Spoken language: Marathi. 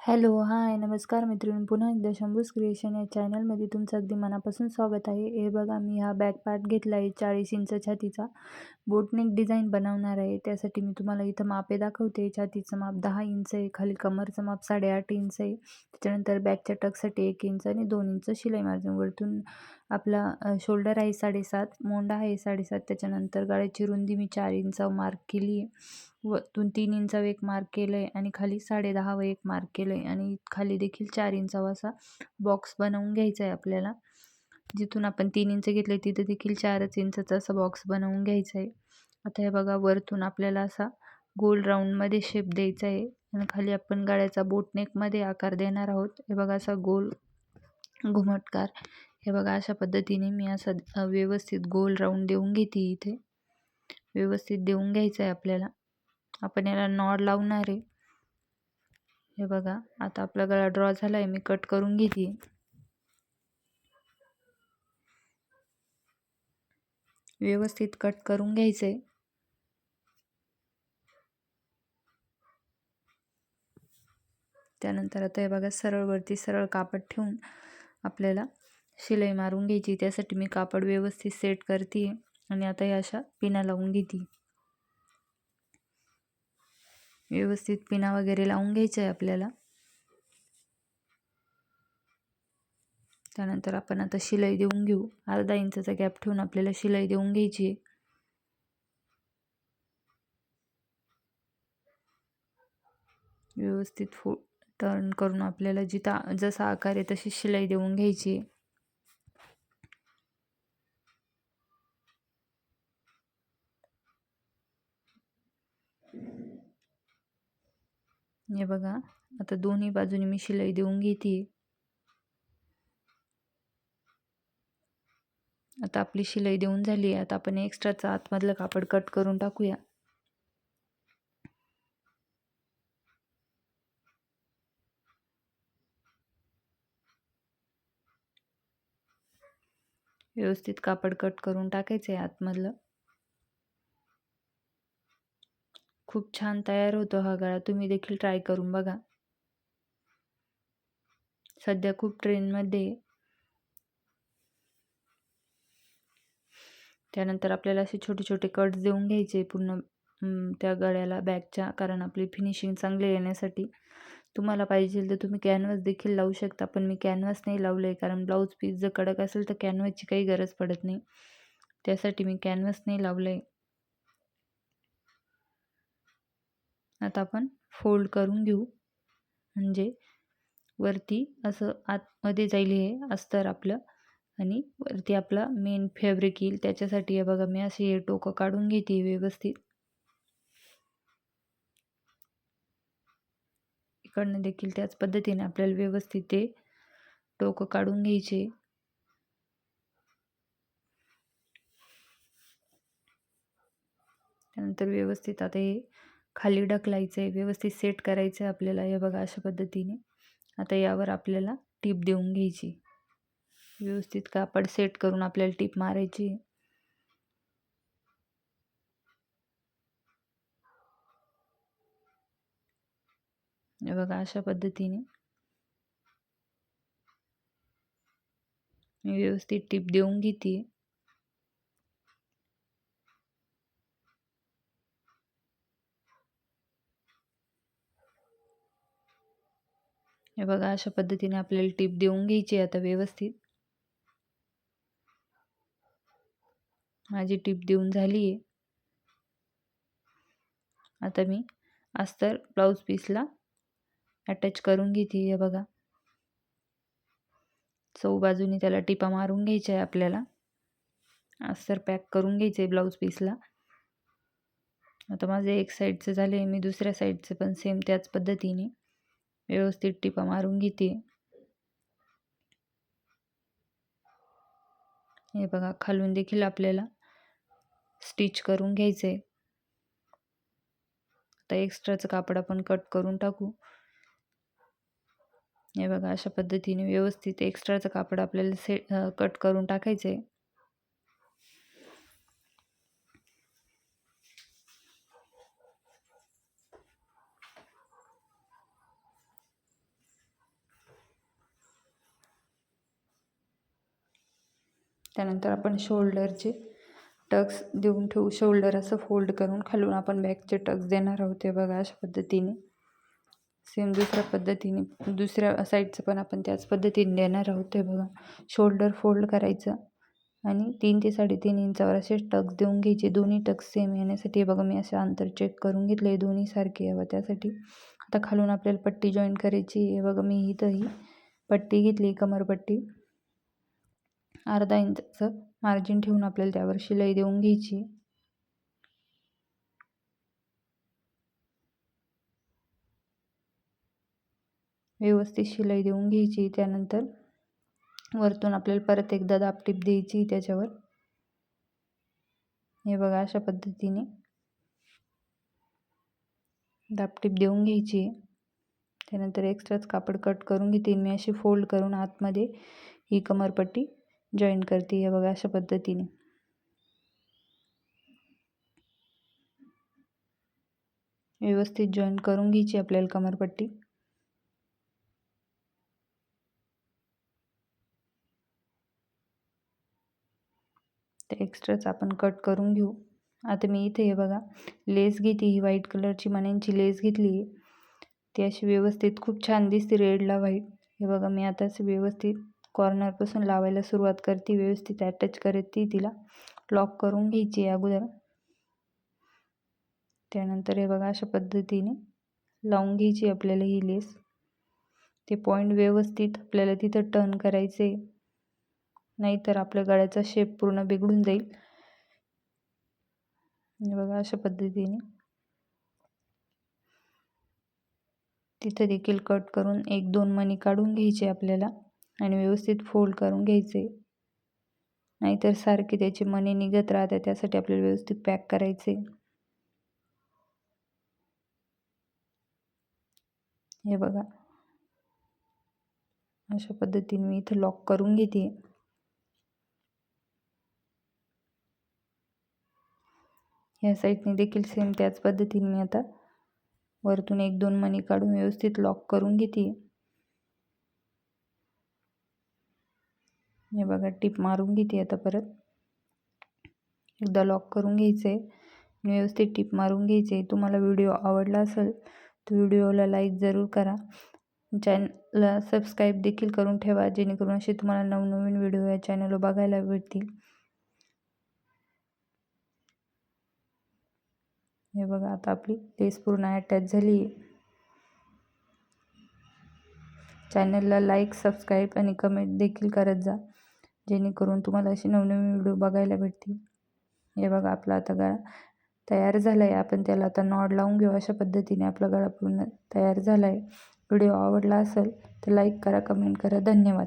हॅलो, हाय, नमस्कार मैत्रिणी. पुन्हा एकदा शंभूज क्रिएशन या चॅनलमध्ये तुमचं अगदी मनापासून स्वागत आहे. हे बघा, मी हा बॅक पार्ट घेतला आहे 40 इंच छातीचा. बोटनेक डिझाईन बनवणार आहे. त्यासाठी मी तुम्हाला इथं मापे दाखवते. छातीचं माप 10 इंच आहे, खाली कमरचं माप 8.5 इंच आहे. त्याच्यानंतर बॅकच्या टक्ससाठी 1 इंच आणि 2 इंच शिलाई मार्जिन. वरतून आपला शोल्डर आहे 7.5, मोंडा आहे 7.5. त्याच्यानंतर गळ्याची रुंदी मी 4 इंच मार्क केली आहे. वरतून 3 इंचावर एक मार्क केलं आहे आणि खाली 10.5 वर एक मार्क केलं आहे आणि खाली देखील 4 इंचावा असा बॉक्स बनवून घ्यायचा आहे आपल्याला. जिथून आपण 3 इंच घेतले तिथे देखील 4 इंचाचा असा बॉक्स बनवून घ्यायचा आहे. आता हे बघा, वरतून आपल्याला असा गोल राऊंडमध्ये शेप द्यायचा आहे आणि खाली आपण गळ्याचा बोटनेकमध्ये आकार देणार आहोत. हे बघा, असा गोल घुमटकार. हे बघा, अशा पद्धतीने मी असा व्यवस्थित गोल राऊंड देऊन घेते. इथे व्यवस्थित देऊन घ्यायचं आहे आपल्याला. आपण याला नॉड लावणार आहे. हे बघा, आता आपला गळा ड्रॉ झाला आहे. मी कट करून घेते. व्यवस्थित कट करून घ्यायचं आहे. त्यानंतर आता हे बघा, वरती सरळ कापड ठेवून आपल्याला शिलाई मारून घ्यायची. त्यासाठी मी कापड व्यवस्थित सेट करते आणि आता या अशा पिना लावून घेते. व्यवस्थित पिना वगैरे लावून घ्यायचं आहे आपल्याला. त्यानंतर आपण आता शिलाई देऊन घेऊ. अर्धा इंचाचा गॅप ठेवून आपल्याला शिलाई देऊन घ्यायची आहे. व्यवस्थित टर्न करून आपल्याला जसा आकार आहे तशी शिलाई देऊन घ्यायची आहे. हे बघा, आता दोन्ही बाजूनी मी शिलाई देऊन घेते. आता आपली शिलाई देऊन झाली आहे. आता आपण एक्स्ट्राचा आतमधलं कापड कट करून टाकूया. व्यवस्थित कापड कट करून टाकायचं आहे आतमधलं. खूप छान तयार होतो हा गळा. तुम्ही देखील ट्राय करून बघा. सध्या खूप ट्रेंडमध्ये. त्यानंतर आपल्याला असे छोटे छोटे कट्स देऊन घ्यायचे पूर्ण त्या गळ्याला बॅकच्या, कारण आपली फिनिशिंग चांगली येण्यासाठी. तुम्हाला पाहिजे तर तुम्ही कॅनव्हास देखील लावू शकता, पण मी कॅनव्हास नाही लावलं आहे कारण ब्लाऊज पीस जर कडक असेल तर कॅनव्हासची काही गरज पडत नाही. त्यासाठी मी कॅनव्हास नाही लावलं आहे. आता आपण फोल्ड करून घेऊ, म्हणजे वरती असं आतमध्ये जाईल हे अस्तर आपलं आणि वरती आपला मेन फॅब्रिक येईल. त्याच्यासाठी हे बघा, मी असे हे टोकं काढून घेते व्यवस्थित. इकडनं देखील त्याच पद्धतीने आपल्याला व्यवस्थित ते टोकं काढून घ्यायचे. त्यानंतर व्यवस्थित आता हे खाली ढकलायचं आहे, व्यवस्थित सेट करायचं आहे आपल्याला. हे बघा, अशा पद्धतीने. आता यावर आपल्याला टीप देऊन घ्यायची. व्यवस्थित कापड सेट करून आपल्याला टीप मारायची. हे बघा, अशा पद्धतीने मी व्यवस्थित टीप देऊन घेते. हे बघा, अशा पद्धतीने आपल्याला टीप देऊन घ्यायची. आता व्यवस्थित माझी टीप देऊन झाली आहे. आता मी अस्तर ब्लाऊज पीसला अटॅच करून घेते. हे बघा, बाजूनी त्याला टिपा मारून घ्यायच्या आहे आपल्याला. अस्तर पॅक करून घ्यायचं आहे ब्लाऊज पीसला. आता माझं एक साईडचं झालं आहे, मी दुसऱ्या साईडचं पण सेम त्याच पद्धतीने व्यवस्थित टिपा मारून घेते. हे बघा, खालून देखील आपल्याला स्टिच करून घ्यायचं आहे. आता एक्स्ट्राचं कापड आपण कट करून टाकू. हे बघा, अशा पद्धतीने व्यवस्थित एक्स्ट्राचं कापड आपल्याला कट करून टाकायचं आहे. त्यानंतर आपण शोल्डरचे टक्स देऊन ठेवू. शोल्डर असं फोल्ड करून खालून आपण बॅकचे टक्स देणार आहोत. ते बघा अशा पद्धतीने. सेम दुसऱ्या साईडचं पण आपण त्याच पद्धतीने देणार आहोत. ते बघा शोल्डर फोल्ड करायचं आणि 3 ते 3.5 इंचावर असे टक्स देऊन घ्यायचे. दोन्ही टक्स सेम येण्यासाठी बघा मी असे अंतर चेक करून घेतले, दोन्ही सारखे यावं त्यासाठी. आता खालून आपल्याला पट्टी जॉईन करायची आहे. बघा मी इथं ही पट्टी घेतली, कमरपट्टी. अर्धा इंचाचं मार्जिन ठेवून आपल्याला त्यावर शिलाई देऊन घ्यायची. व्यवस्थित शिलाई देऊन घ्यायची. त्यानंतर वरतून आपल्याला परत एकदा दाबटीप द्यायची त्याच्यावर. हे बघा अशा पद्धतीने दाबटीप देऊन घ्यायची. त्यानंतर एक्स्ट्राच कापड कट करून घेते मी अशी फोल्ड करून आतमध्ये ही कमरपट्टी जॉईन करते. हे बघा अशा पद्धतीने. व्यवस्थित जॉईन करून घ्यायची आपल्याला कमरपट्टी. ते एक्स्ट्राच आपण कट करून घेऊ. आता मी इथे हे बघा लेस घेते, ही व्हाईट कलरची मण्यांची लेस घेतली. ती अशी व्यवस्थित खूप छान दिसते रेडला व्हाईट. हे बघा मी आता असं व्यवस्थित कॉर्नरपासून लावायला सुरुवात करते. व्यवस्थित अटॅच करते, तिला लॉक करून घ्यायची अगोदर. त्यानंतर हे बघा अशा पद्धतीने लावून घ्यायची आपल्याला ही लेस. ते पॉईंट व्यवस्थित आपल्याला तिथं टर्न करायचे, नाहीतर आपल्या गळ्याचा शेप पूर्ण बिघडून जाईल. हे बघा अशा पद्धतीने तिथं देखील कट करून 1-2 मणी काढून घ्यायचे आपल्याला आणि व्यवस्थित फोल्ड करून घ्यायचे, नाहीतर सारखे त्याचे मणी निघत राहतात. त्यासाठी आपल्याला व्यवस्थित पॅक करायचे. हे बघा अशा पद्धतीने मी इथं लॉक करून घेते. ह्या साईडने देखील सेम त्याच पद्धतीने मी आता वरतून 1-2 मणी काढून व्यवस्थित लॉक करून घेते. हे बघा टिप मारून घेते. आता परत एकदा लॉक करून घ्यायचे, व्यवस्थित टिप मारून घ्यायचे. तुम्हाला व्हिडिओ आवडला असेल तर व्हिडिओला लाईक जरूर करा. चॅनलला सबस्क्राईब देखील करून ठेवा, जेणेकरून असे तुम्हाला नवनवीन व्हिडिओ या चॅनलवर बघायला भेटतील. हे बघा आता आपली लेस पूर्ण अटॅच झाली आहे. चॅनलला लाईक, सबस्क्राईब आणि कमेंट देखील करत जा, जेणेकरून तुम्हाला असे नवनवीन व्हिडिओ बघायला भेटतील. हे बघा आपला आता गळा तयार झाला आहे. आपण त्याला आता नॉड लावून घेऊ. अशा पद्धतीने आपला गळा पूर्ण तयार झाला आहे. व्हिडिओ आवडला असेल तर लाईक करा, कमेंट करा. धन्यवाद.